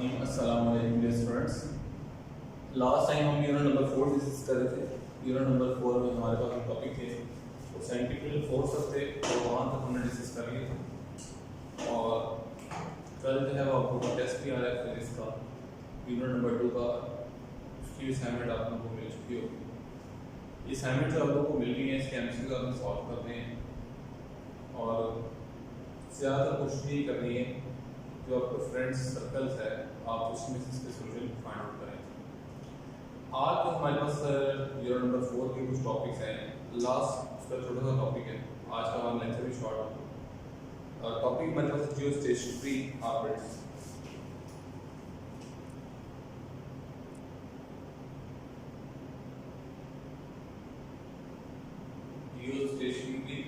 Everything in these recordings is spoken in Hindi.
अस्सलाम वालेकुम डियर स्टूडेंट्स। लास्ट टाइम हम यूनिट नंबर 4 डिस्कस कर रहे थे। यूनिट नंबर 4 में हमारे पास जो टॉपिक थे वो सेंट्रीफ्यूगल फोर्स थे, तो वहाँ तक हमने डिस्कस कर लिए थे। और कल जो है वो आपको टेस्ट भी आ रहा है फिर इसका यूनिट नंबर 2 का, उसकी असाइनमेंट आप लोगों को मिल चुकी होगी। ये असाइनमेंट जो आप लोगों को मिल गई है इसके एमसीक्यू आपने सॉल्व करने हैं और ज़्यादा कुछ नहीं करनी है। जो आपके फ्रेंड्स सर्कल्स है आप उसमें से इसके सोल्यूशन फाइंड आउट करें। आज तो हमारे पास यूनिट नंबर 4 के कुछ टॉपिक्स हैं। लास्ट उसका छोटा सा टॉपिक है, आज का हमारा लेक्चर भी शॉर्ट होगा। और टॉपिक हमारे पास जियोस्टेशनरी ऑर्बिट्स। Geostationary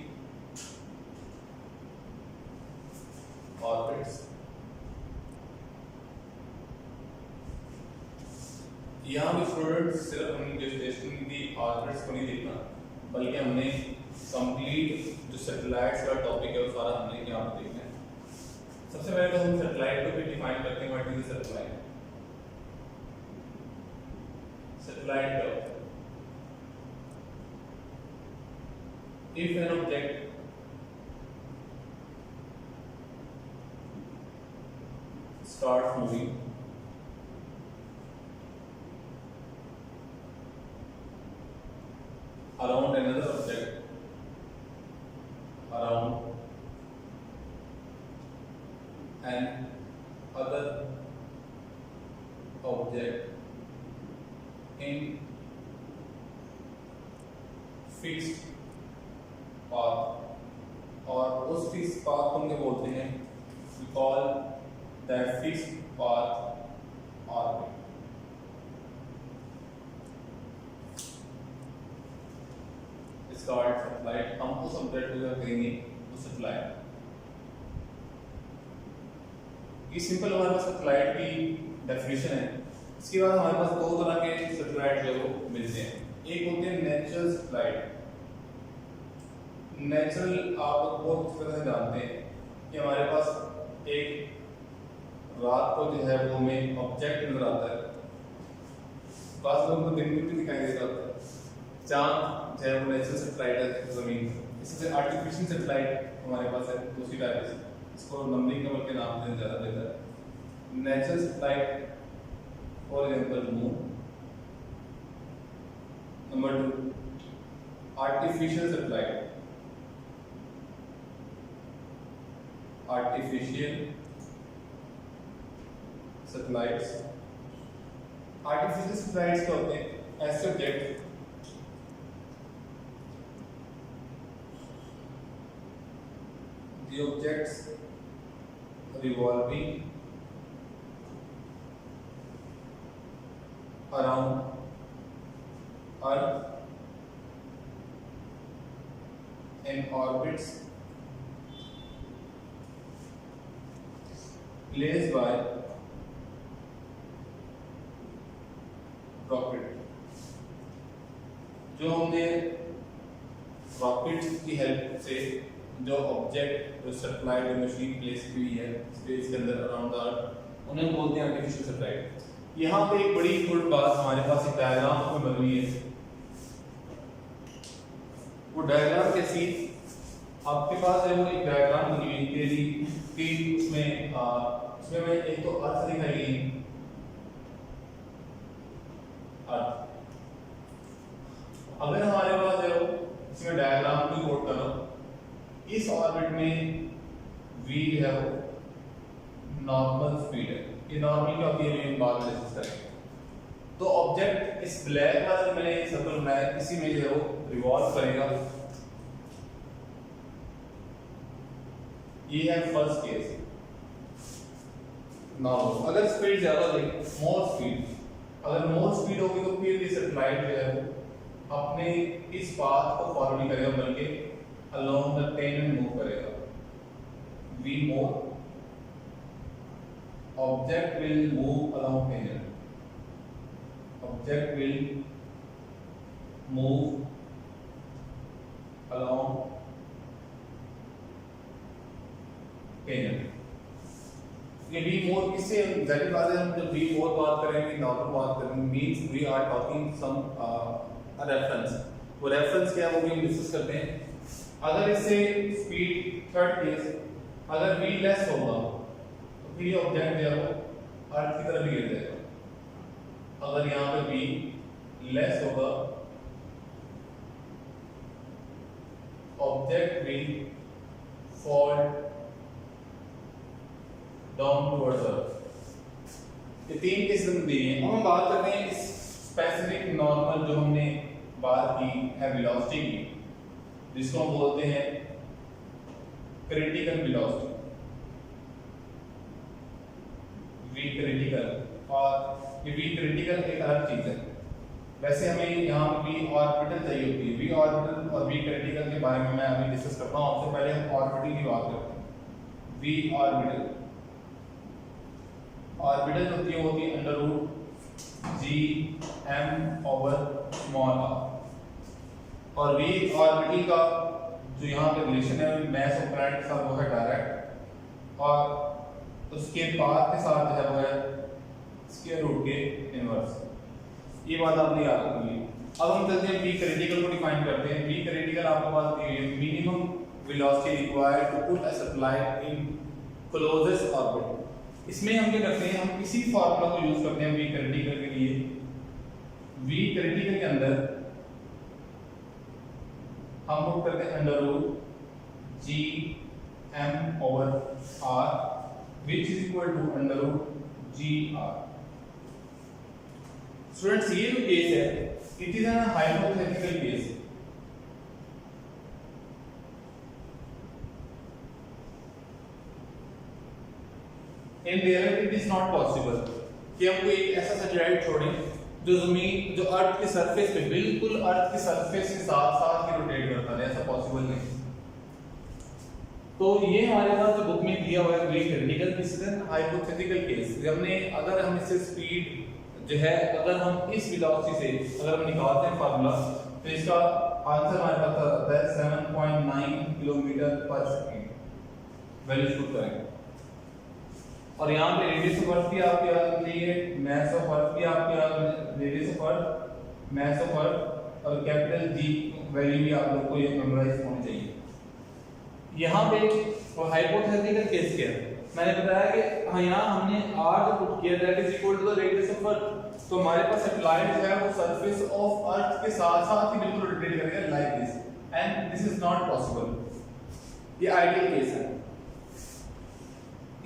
orbits. यहाँ भी स्टूडेंट सिर्फ हमने जियोस्टेशनरी ऑर्बिट्स को नहीं देखना, बल्कि हमने कंप्लीट जो सैटेलाइट्स का टॉपिक है वो सारा हमने यहाँ पे देखना है। सबसे पहले तो हम सैटेलाइट को भी डिफाइन करते हैं। What is satellite? सैटेलाइट क्या होता है? If an object starts moving around another object, around an other object in fixed path, और उस फिक्स पाथ को हम क्या बोलते हैं? we call that fixed path orbit। इसका अर्थ सैटेलाइट, हम उस ऑब्जेक्ट को करेंगे तो सैटेलाइट। ये सिंपल हमारे पास सैटेलाइट की डेफिनेशन है। इसके बाद हमारे पास दो तरह के सैटेलाइट जो है वो मिलते हैं। एक होते हैं नेचुरल सैटेलाइट। नेचुरल आप लोग बहुत अच्छी तरह से जानते हैं कि हमारे पास एक रात को जो है वो हमें ऑब्जेक्ट नजर आता है, बात लोगों को दिन में भी दिखाई देता होता है। चांद जो है वो नेचुरल सैटेलाइट है जमीन पर। इससे आर्टिफिशियल सैटेलाइट हमारे पास है दूसरी टाइप से, इसको नंबरिंग कमल के नाम से ज़्यादा देता है। Natural satellite for example moon. Number 2 artificial satellite. Artificial satellites. Artificial satellites क्या होते हैं? ऐसे object the objects revolving around Earth in orbits placed by rocket. जो हमने रॉकेट की हेल्प से जो ऑब्जेक्ट जो सैटेलाइट जो मशीन प्लेस की हुई है स्पेस के अंदर अराउंड द अर्थ, उन्हें बोलते हैं आर्टिफिशियल सैटेलाइट। यहाँ पे एक बड़ी गुड बात, हमारे पास एक डायग्राम को बन रही है। वो डायग्राम कैसी? आपके पास है वो एक डायग्राम बनी हुई है कि उसमें मैं एक तो अर्थ दिखाई गई, अगर हमारे पास है वो इसमें डायग्राम को कोड करो, इस ऑर्बिट में v है वो नॉर्मल स्पीड है। ये नॉर्मल क्या होती है बाद में डिस्कस करेंगे। तो ऑब्जेक्ट इस ब्लैक वाला मैंने सर्कल बनाया, इसी में जो है वो रिवॉल्व करेगा। ये है फर्स्ट केस। नॉर्मल अगर स्पीड ज्यादा होगी, मोर स्पीड, अगर मोर स्पीड होगी तो फिर ये सैटेलाइट जो है वो अपने इस पाथ को फॉलो नहीं करेगा, बल्कि अलोंग द टेंजेंट मूव करेगा। v more object will move along tangent, object will move along tangent। कि बी मोर किससे जाहिर बात है, हम जब बी मोर बात करेंगे, नॉर्मल बात करेंगे, means we are talking some reference. वो रेफरेंस क्या है वो भी हम डिस्कस करते हैं। अगर इससे स्पीड थर्ड केस अगर v लेस होगा तो फिर ये ऑब्जेक्ट जो है वो अर्थ की तरफ गिर जाएगा। अगर यहाँ पे v लेस होगा object will fall down towards earth। ये तीन केस दिए हैं। अब हम बात करते हैं इस स्पेसिफिक नॉर्मल जो हमने बात की है वेलोसिटी की, जिसको हम बोलते हैं क्रिटिकल वेलोसिटी, v क्रिटिकल। और ये v क्रिटिकल एक अलग चीज है। वैसे हमें यहाँ पे v ऑर्बिटल चाहिए होती है। v ऑर्बिटल और v क्रिटिकल के बारे में मैं अभी डिस्कस करता हूँ। सबसे पहले हम ऑर्बिटल की बात करते हैं। v ऑर्बिटल ऑर्बिटल होती है under root g m over small r। और v ऑर्बिटल का जो यहाँ पे रिलेशन है मास ऑफ प्लैनेट के साथ वो है डायरेक्ट, और उसके पाथ के साथ जो है वो है स्क्वायर रूट के इनवर्स। ये बात आपने याद रखनी है। अब हम चलते हैं v क्रिटिकल को डिफाइन करते हैं। v क्रिटिकल आपके पास दी है minimum velocity required to put a satellite in closest orbit. इसमें हम क्या करते हैं, हम इसी फार्मूला को यूज करते हैं v क्रिटिकल के लिए। v क्रिटिकल के अंदर हम पुट करते हैं under root g m over r which is equal to under root g r। Students ये जो केस है it is an hypothetical case. In reality it is not possible कि हम कोई ऐसा सैटेलाइट छोड़ें जो जमीन जो अर्थ के सरफेस पे बिल्कुल अर्थ के सरफेस के साथ साथ ही रोटेट करता है। ऐसा पॉसिबल नहीं। तो ये हमारे पास जो बुक में दिया हुआ है V critical, this is an hypothetical case. हमने अगर हम इससे स्पीड जो है अगर हम इस वेलोसिटी से अगर हम निकालते हैं फार्मूला तो इसका आंसर हमारे पास आता है 7.9 किलोमीटर पर सेकंड। वैल्यू पुट करेंगे और यहाँ पे रेडियस ऑफ अर्थ भी आपके याद रखनी है, मास ऑफ अर्थ भी आपके याद रखनी है, radius of earth, mass of earth और कैपिटल जी वैल्यू भी आप लोग को ये मेमोराइज होनी चाहिए। यहाँ पे हाइपोथेटिकल केस क्या है, मैंने बताया कि हाँ यहाँ हमने r जो पुट किया that is equal to the radius of earth. तो हमारे पास सैटेलाइट जो है वो सरफेस ऑफ अर्थ के साथ साथ ही बिल्कुल रोटेट करेगा like this, and this is not possible. ये आइडियल केस है।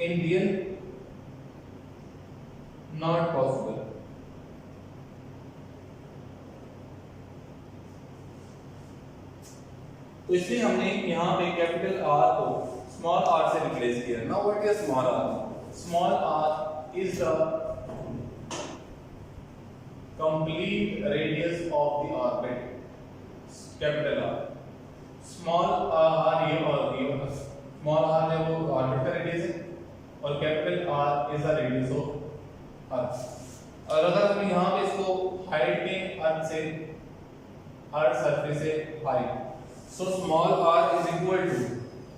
In real not possible. तो इसलिए हमने यहाँ पे कैपिटल R को स्मॉल r से रिप्लेस किया। Now what is small r? Small r is the complete radius of the orbit. Capital R small r ये और ये स्मॉल r है वो ऑर्बिट का रेडियस है और capital R is the radius of अर्थ। और अगर हम यहाँ पे इसको हाइट में अर्थ से अर्थ सरफेस से height, so small r is equal to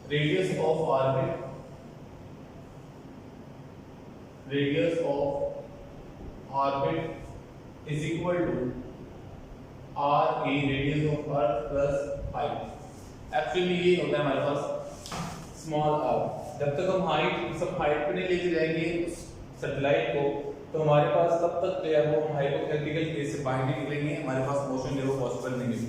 radius of orbit, radius of orbit is equal to r a radius of earth plus height। Actually ये होता है हमारे पास स्मॉल r। जब तक हम हाइट सब हाइट पे नहीं लेके जाएंगे सैटेलाइट को तो हमारे पास तब तक जो है वो हाइपोथेटिकल केस से बाहर नहीं निकलेंगे, हमारे पास मोशन जो है वो पॉसिबल नहीं है।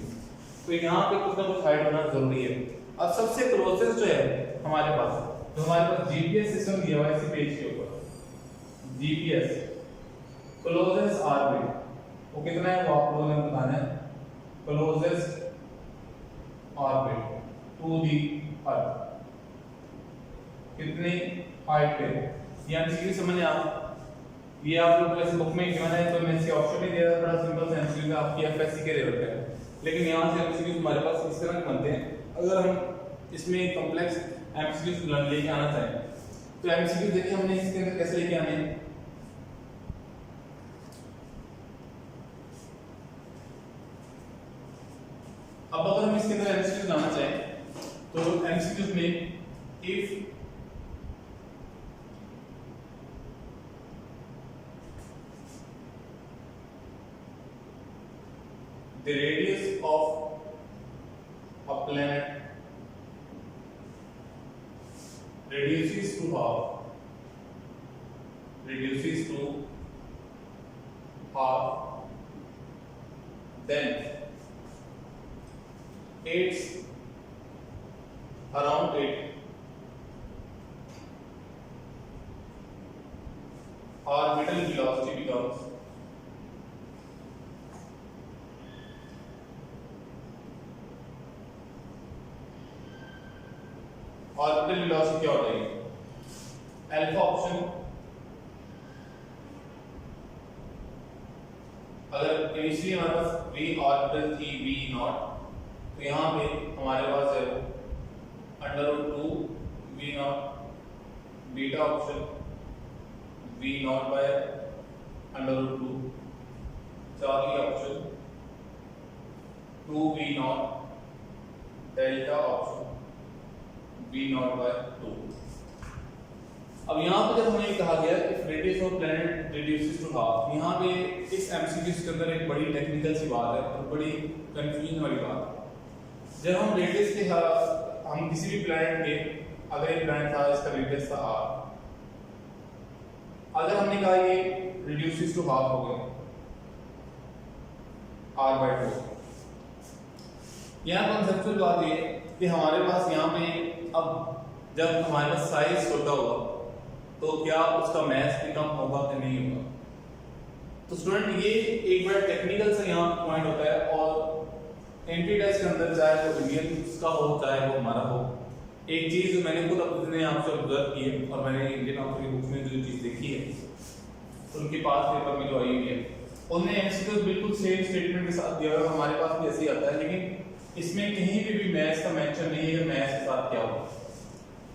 तो यहाँ पे कुछ ना कुछ हाइट होना जरूरी है। अब सबसे क्लोजेस्ट जो है हमारे पास तो हमारे पास जीपीएस सिस्टम दिया हुआ है इसी पेज के ऊपर। जीपीएस क्लोजेस्ट ऑर्बिट वो कितना है वो आप लोगों ने बताना है। क्लोजेस्ट ऑर्बिट टू दी अर्थ कितनी हाइट पे, ये एमसीक्यू समझ आप ये आप लोग वैसे बुक में गिवन है तो मैं इसके ऑप्शन नहीं दे रहा, बड़ा सिंपल सा एमसीक्यू आपकी एफएससी के लेवल पे है। लेकिन यहाँ से एमसीक्यू हमारे पास इस तरह के बनते हैं। अगर हम इसमें कॉम्प्लेक्स एमसीक्यू लेके आना चाहें तो एमसीक्यू देखिए हमने इसके अंदर कैसे लेके आने हैं। अब अगर हम इसके अंदर एमसीक्यू लाना चाहें तो एमसीक्यू में if the radius of a planet reduces to half, then it's around it orbital velocity becomes orbital velocity क्या हो जाएगी अल्फा ऑप्शन अगर इनिशियली हमारे पास v ऑर्बिटल थी v नॉट तो यहाँ पे हमारे पास है √2 v नॉट beta option v naught by √2 Charlie option 2 v naught delta option v naught by 2। अब यहाँ पे जब हमें कहा गया कि radius of planet reduces to half, यहाँ पे इस एमसीक्यूज के अंदर एक बड़ी टेक्निकल सी बात है और बड़ी कंफ्यूजन वाली बात है। जब हम रेडियस के हम किसी भी प्लैनेट के अगर एक प्लैनेट था इसका रेडियस था r, अगर हमने कहा ये रिड्यूसेस टू हाफ हो गया r/2, यहाँ कॉन्सेप्चुअल बात ये कि हमारे पास यहाँ पे अब जब हमारे पास साइज छोटा होगा तो क्या उसका मास भी कम होगा कि नहीं होगा। तो स्टूडेंट ये एक बड़ा टेक्निकल सा यहाँ पॉइंट होता है और एंट्री टेस्ट के अंदर चाहे वो इंडियन का हो चाहे वो हमारा हो, एक चीज मैंने खुद अपने आप से ऑब्जर्व की है और मैंने इंडियन ऑफिसर की बुक्स में जो चीज देखी है उनके पास पेपर में जो आई हुई है उन्हें एमसीक्यू बिल्कुल सेम स्टेटमेंट के साथ दिया हुआ हमारे पास भी ऐसे ही आता है, लेकिन इसमें कहीं भी मैथ्स का मेंशन नहीं है कि मैथ्स के साथ क्या होगा।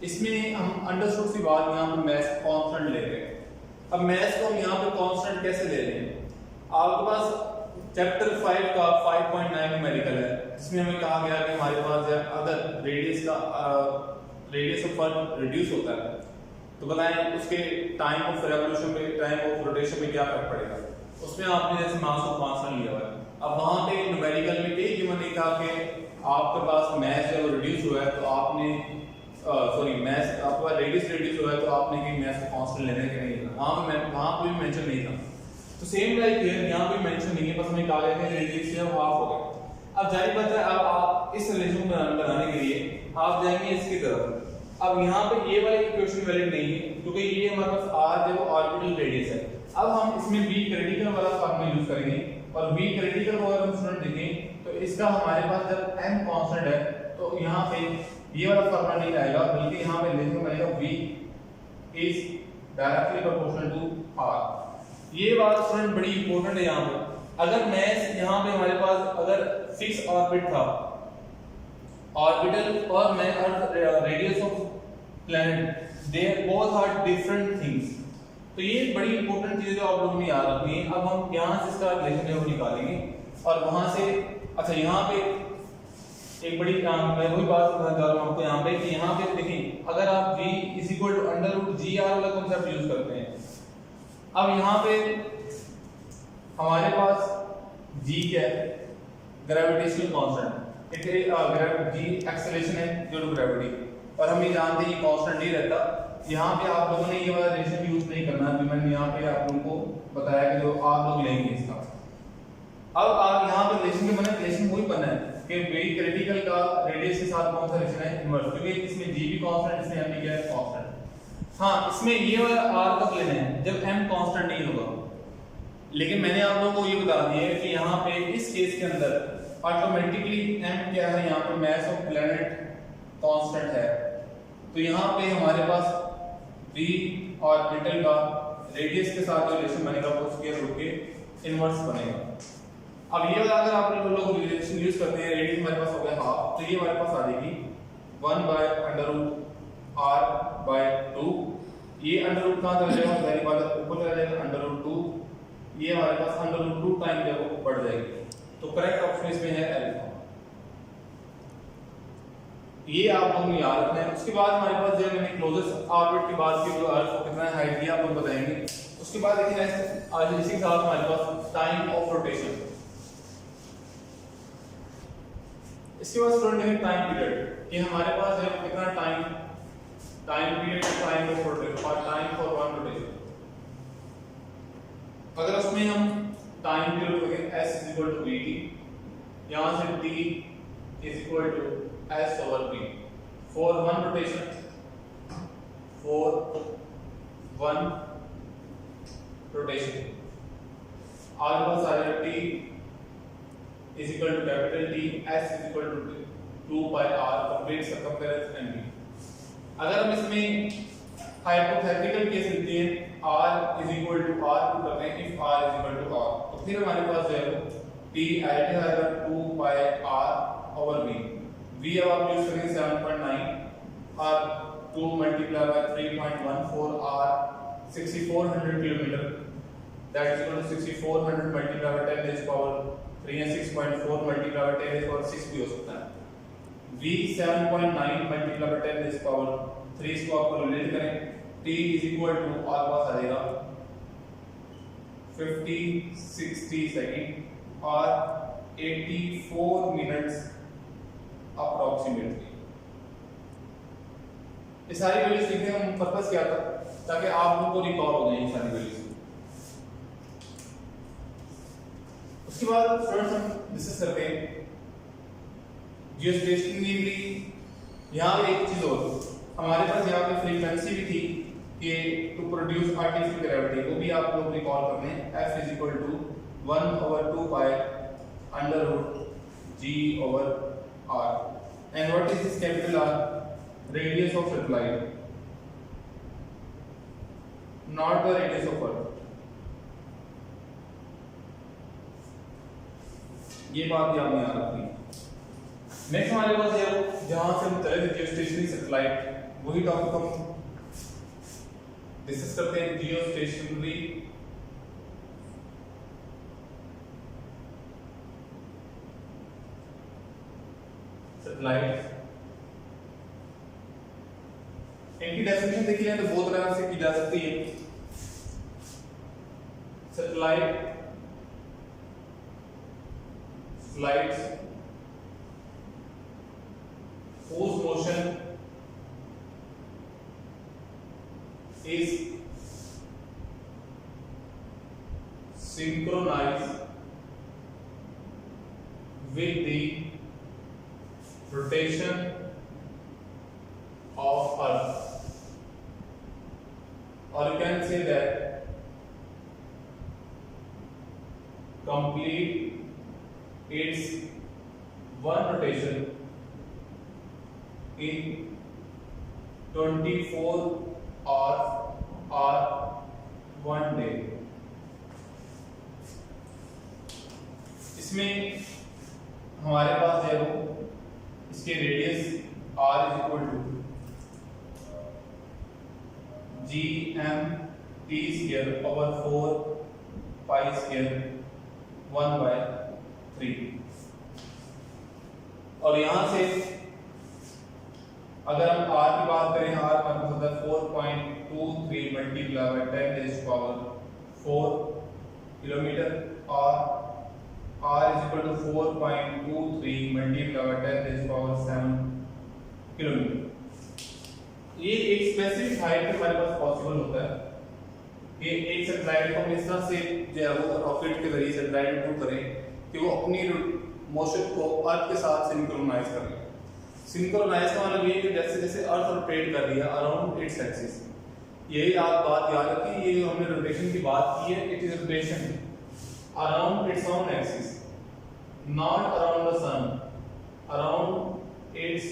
इसमें हम अंडरस्टूड सी बात यहाँ पे मैथ्स कांस्टेंट ले रहे हैं। अब मैथ्स को हम यहाँ पे कांस्टेंट कैसे ले रहे हैं, आपके पास चैप्टर 5 का 5.9 न्यूमेरिकल है जिसमें हमें कहा गया कि हमारे पास है अगर रेडियस ऑफ अर्थ रिड्यूस होता है तो बताएं उसके टाइम ऑफ रेवोल्यूशन पे टाइम ऑफ रोटेशन में क्या फर्क पड़ेगा। उसमें आपने जैसे मास ऑफ कांस्टेंट लिया हुआ है, अब वहां पे न्यूमेरिकल में कई गिवन नहीं कहा कि आपके पास मास जब रिड्यूस हुआ है तो आपने मास आपका रेडियस रिड्यूस हुआ है तो आपने कि मास कांस्टेंट लेने के नहीं था, वहां पे भी मेंशन नहीं था। तो सेम लाइक हियर यहां पे मेंशन नहीं है, बस हमें कहा गया है रेडियस से हाफ हो गया। अब जाहिर बात है अब आप इस रिलेशन को बनाने के लिए आप जाएंगे इसकी तरफ। अब यहां पे ये वाली इक्वेशन वैलिड नहीं है क्योंकि ये हमारे पास r जो ऑर्बिटल रेडियस है। अब हम इसमें v क्रिटिकल वाला फॉर्मूला यूज करेंगे और v क्रिटिकल को अगर हम स्टूडेंट देखें तो इसका हमारे पास जब m कांस्टेंट है तो यहां पे ये वाला फॉर्मूला नहीं आएगा, बल्कि यहां पे लिखना पड़ेगा v is directly proportional to r। ये बात स्टूडेंट बड़ी इंपॉर्टेंट है यहाँ पे। अगर मैस यहाँ पे हमारे पास अगर फिक्स ऑर्बिट था ऑर्बिटल और मैं radius of planet they both are different things, तो ये बड़ी इंपॉर्टेंट चीज है आप लोगों ने याद रखनी है। अब हम यहाँ से इसका रिलेशन है वो निकालेंगे और वहां से अच्छा यहाँ पे एक बड़ी मैं वही बात बताना चाह रहा हूँ आपको यहाँ पे कि यहाँ पे देखिए अगर आप v = √gr वाला कांसेप्ट यूज करते हैं, अब यहाँ पे हमारे पास g क्या है ग्रेविटेशनल कांस्टेंट, g एक्सेलरेशन है ड्यू टू ग्रेविटी और हम ये जानते हैं ये कांस्टेंट नहीं रहता। यहाँ पे आप लोगों ने ये वाला रिलेशन यूज नहीं करना जो मैंने यहाँ पे आप लोगों को बताया कि जो आप लोग लेंगे इसका। अब आप यहाँ पे रिलेशन के बने रिलेशन वही बना है कि v क्रिटिकल का रेडियस के साथ कौन सा रिलेशन है इनवर्स, क्योंकि इसमें g भी कांस्टेंट इसमें m भी क्या है कांस्टेंट। हाँ इसमें ये वाला r कब लेना है जब m कांस्टेंट नहीं होगा, लेकिन मैंने आप लोगों को ये बता दिया है कि यहाँ पे इस केस के अंदर ऑटोमेटिकली m क्या है यहाँ पे मास ऑफ प्लैनेट कांस्टेंट है, तो यहाँ पे हमारे पास v ऑर्बिटल का रेडियस के साथ जो रिलेशन बनेगा वो स्क्वायर रूट के इनवर्स बनेगा। अब ये वाला अगर आप लोग रिलेशन यूज करते हैं रेडियस हमारे पास हो गया हाफ, तो ये हमारे पास आ जाएगी 1/√r/2। ये अंडररूट कहां चला जाएगा पहली बात ऊपर चला जाएगा √2, ये हमारे पास √2 टाइम जो है बढ़ जाएगी। तो करेक्ट ऑप्शन इसमें है अल्फा। ये आप लोगों ने याद रखना है। उसके बाद हमारे पास जब मैंने क्लोजेस्ट ऑर्बिट की बात की तो अर्थ को कितना हाइट दिया आप लोग बताएंगे। उसके बाद देखिए आज इसी के साथ हमारे पास टाइम ऑफ रोटेशन। इसके बाद स्टूडेंट है टाइम पीरियड कि हमारे पास है कितना time period time of rotation और टाइम फॉर वन रोटेशन। अगर उसमें हम टाइम पीरियड रखें s =vt, यहां से t =s/p for one rotation, आगे पास आ जाएगा t capital T, s 2 by r complete circumference and b। अगर हम इसमें हाइपोथेटिकल केस लेते हैं r r को करते हैं इफ r r, तो फिर हमारे पास जो है t आएगा 2 by r over v। v अब आप यूज करेंगे 7.9 और 2 multiplied by 3.14 r 6400 kilometre, that is equal to 6400 multiplied by 10 raised to power 3 या 6.4 multiplied by 10 raised to power 6 भी हो सकता है। v 7.9 multiplied by 10 raised to power 3 इसको आपको रिलेट करें, t is equal to आपके पास आ जाएगा 50-60 सेकंड और 84 मिनट्स अप्रोक्सीमेटली। ये सारी वैल्यूज लिखने का पर्पस क्या था, ताकि आप लोगों को रिकॉल हो जाए ये सारी वैल्यूज। उसके बाद फ्रेंड्स हम डिस्कस करते हैं जियोस्टेशनरी। यहाँ पे एक चीज और, हमारे पास यहाँ पे फ्रीक्वेंसी भी थी कि टू प्रोड्यूस आर्टिफिशियल ग्रेविटी, वो भी आप लोग रिकॉल करने हैं। F = 1/2 by √g/r and what is this capital R? Radius of satellite, not the radius of Earth। ये बात भी आपने याद रखनी। नेक्स्ट हमारे पास है जहां से हम चले थे जियोस्टेशनरी सैटेलाइट, वही टॉपिक हम डिस्कस करते हैं। जियोस्टेशनरी सैटेलाइट, इनकी डेफिनेशन देखिए तो बहुत तरह से की जा सकती है। Satellite flights whose motion is synchronized with the rotation of Earth, or you can say that complete its one rotation in 24 hours or 1 day। इसमें हमारे पास है वो इसके रेडियस r = gmt²/4 π² 1/3। और यहां से अगर हम r की बात करें, r हमारे होता है 4.23 मल्टीप्लाई बाय 10⁻⁴ किलोमीटर और r = 4.23 मल्टीप्लाई बाय 10⁻⁷ किलोमीटर। ये एक स्पेसिफिक हाइट पे हमारे पास पॉसिबल होता है कि एक सैटेलाइट को हम इस तरह से जो है वो रॉकेट के जरिए सैटेलाइट मूव करें कि वो अपनी मोशन को अर्थ के साथ सिंक्रोनाइज कर ले। सिंक्रोनाइज का मतलब ये है कि जैसे जैसे अर्थ रोटेट कर रही है अराउंड इट्स एक्सिस, यही आप बात याद रखिए। ये हमने रोटेशन की बात की है, it is rotation around its own axis, not around the sun, around its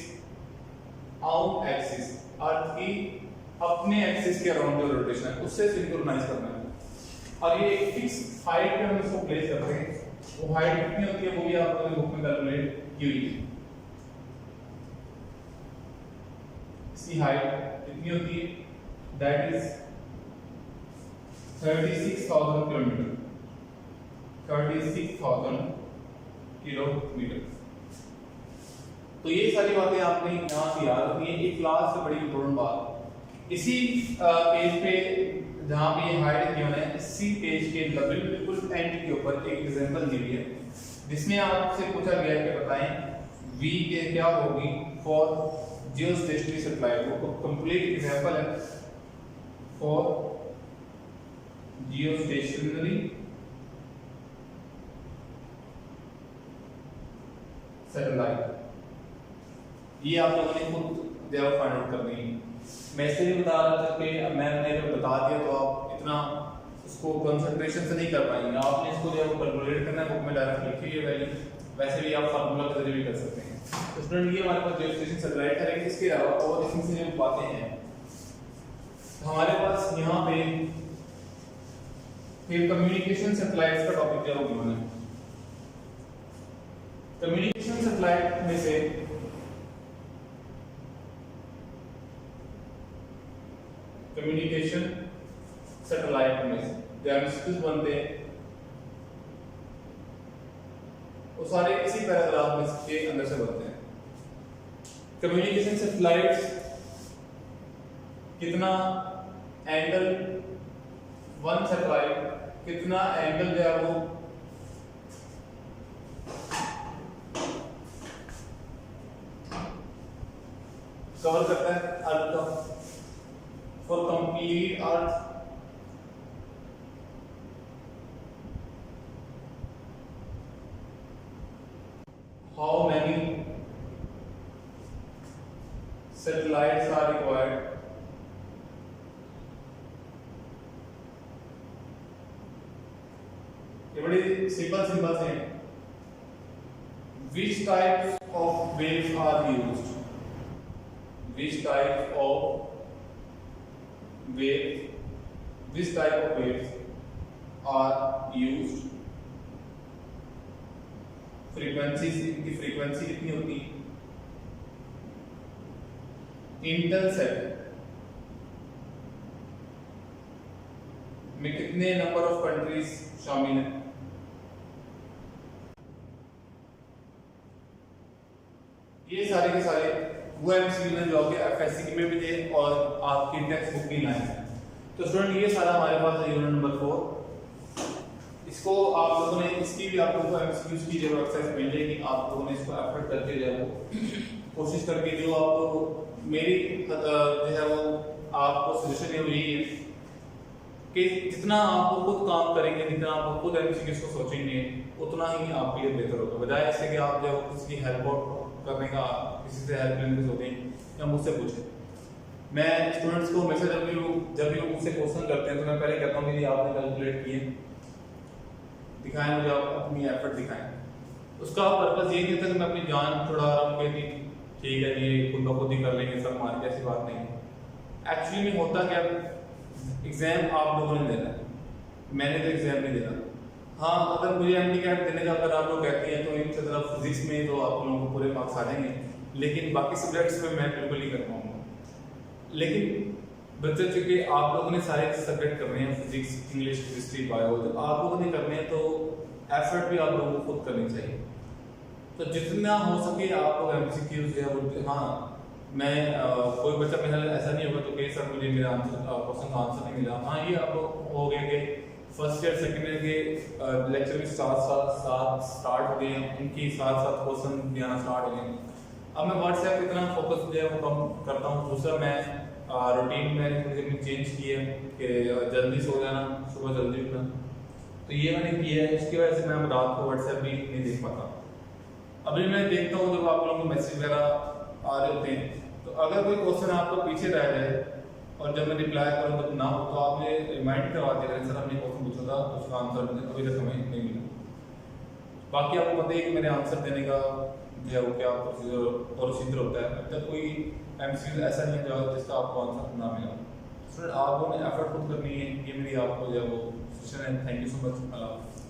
own axis. Earth की अपने एक्सिस के अराउंड जो रोटेशन है उससे सिंक्रोनाइज करना है। और ये एक फिक्स हाइट पे हम इसको प्लेस करते हैं। वो हाइट कितनी होती है वो भी आप लोगों ने बुक में कैलकुलेट की हुई है। इसकी हाइट कितनी होती है, दैट इज 36,000 किलोमीटर, 36,000 किलोमीटर। तो ये सारी बातें आपने यहाँ से याद रखनी है, एक क्लास से बड़ी इंपॉर्टेंट बात। इसी पेज पे जहाँ पे ये हाइट गिवन है, इसी पेज के बिल्कुल एंड के ऊपर एक एग्जांपल दी हुई है जिसमें आपसे पूछा गया है कि बताएं वी के क्या होगी फॉर जियो स्टेशनरी सैटेलाइट, वो कंप्लीट एग्जांपल है फॉर जियो स्टेशनरी सैटेलाइट। ये आप लोगों ने खुद फाइंड आउट करनी है। मैं इसलिए भी बता रहा था कि मैंने जब बता दिया तो आप इतना उसको कंसंट्रेशन से नहीं कर पाएंगे। आपने इसको जो है कैलकुलेट करना है, बुक में डायरेक्ट लिखी है वैल्यू, वैसे भी आप फार्मूला के जरिए भी कर सकते हैं। तो स्टूडेंट ये हमारे पास जियोस्टेशन सैटेलाइट है, लेकिन इसके अलावा और इसमें से जो बातें हैं हमारे पास यहाँ पे फिर कम्युनिकेशन सैटेलाइट्स का टॉपिक जो है वो है। कम्युनिकेशन सैटेलाइट में से कम्युनिकेशन सैटेलाइट में डायमेंशंस बनते हैं, वो सारे इसी पैराग्राफ में के अंदर से बनते हैं। कम्युनिकेशन सैटेलाइट्स कितना एंगल, वन सैटेलाइट कितना एंगल जो है वो कवर करता है अर्थ का, for complete earth how many satellites are required ये बड़ी सिंपल से हैं। Which types of waves are used? Which type of waves? Which type of waves are used? Frequency, इनकी फ्रीक्वेंसी कितनी होती है? इंटरसेप्ट में कितने नंबर ऑफ कंट्रीज शामिल हैं? ये सारे के सारे वो एमसीक्यू हैं जो आपके एफएससी में भी थे और आपकी टेक्स्ट बुक में लाए हैं। तो स्टूडेंट ये सारा हमारे पास है यूनिट नंबर 4। इसको आप लोगों ने, इसकी भी आप लोगों को एमसीक्यूज की जो एक्सरसाइज मिल जाएगी, आप लोगों ने इसको एफर्ट करके जो है वो कोशिश करके जो आपको मेरी जो है वो आपको सजेशन है यही है कि जितना आप खुद काम करेंगे, जितना आप खुद एमसीक्यूज को सोचेंगे, उतना ही आपके लिए बेहतर होगा, बजाय इससे कि आप जो किसी की हेल्प करने का, किसी से हेल्प लेने की सोचें या मुझसे पूछें। मैं स्टूडेंट्स को हमेशा जब भी वो मुझसे क्वेश्चन करते हैं तो मैं पहले कहता हूँ कि आपने कैलकुलेट किए, दिखाएं मुझे, आप अपनी एफर्ट दिखाएं। उसका पर्पस ये नहीं था कि मैं अपनी जान छुड़ा रहा हूँ कि ठीक है ये खुद ब खुद ही कर लेंगे सब, हमारी ऐसी बात नहीं है। एक्चुअली में होता क्या, एग्जाम आप लोगों ने देना है, मैंने तो एग्जाम नहीं देना। हाँ, अगर मुझे एमटीकैट देने का अगर आप लोग कहते हैं तो इन तरफ फिजिक्स में तो आप लोगों को पूरे मार्क्स आ जाएंगे, लेकिन बाकी सब्जेक्ट्स में मैं बिल्कुल नहीं कर पाऊंगा। लेकिन बच्चे चूंकि आप लोगों ने सारे सब्जेक्ट करने हैं, फिजिक्स, इंग्लिश, हिस्ट्री, बायो, तो आप लोगों ने करने हैं तो एफर्ट भी आप लोगों को खुद करनी चाहिए। तो जितना हो सके आप लोग एमसीक्यूज या हाँ, मैं कोई बच्चा मेरा ऐसा नहीं होगा तो कहीं सर मुझे मेरा आंसर क्वेश्चन का आंसर नहीं मिला। हाँ, ये आप लोग हो गया कि फर्स्ट ईयर सेकेंड ईयर के लेक्चर भी साथ स्टार्ट हो गए हैं, उनकी साथ क्वेश्चन भी आना स्टार्ट हो गए। अब मैं व्हाट्सएप इतना फोकस जो है वो कम करता हूँ। दूसरा, मैं रूटीन में चेंज की है कि जल्दी सो जाना, सुबह जल्दी उठना, तो ये मैंने किया है। इसकी वजह से मैं रात को व्हाट्सएप भी नहीं देख पाता। अभी मैं देखता हूँ जब आप लोगों को मैसेज वगैरह आ रहे होते हैं, तो अगर कोई क्वेश्चन आपका पीछे रह जाए और जब मैं रिप्लाई करूँ तब ना हो तो आपने रिमाइंड करवा दिया सर हमने क्वेश्चन पूछा था, उसका आंसर अभी तक हमें नहीं मिला। बाकी आपको पता है कि मेरे आंसर देने का जो है वो क्या प्रोसीजर होता है। अब तक कोई एमसीक्यू ऐसा नहीं है जिसका आपको आंसर ना मिला। स्टूडेंट, आप लोगों ने एफर्ट खुद करनी है, ये मेरी आपको जो है वो सजेशन है। Thank you so much. Allah.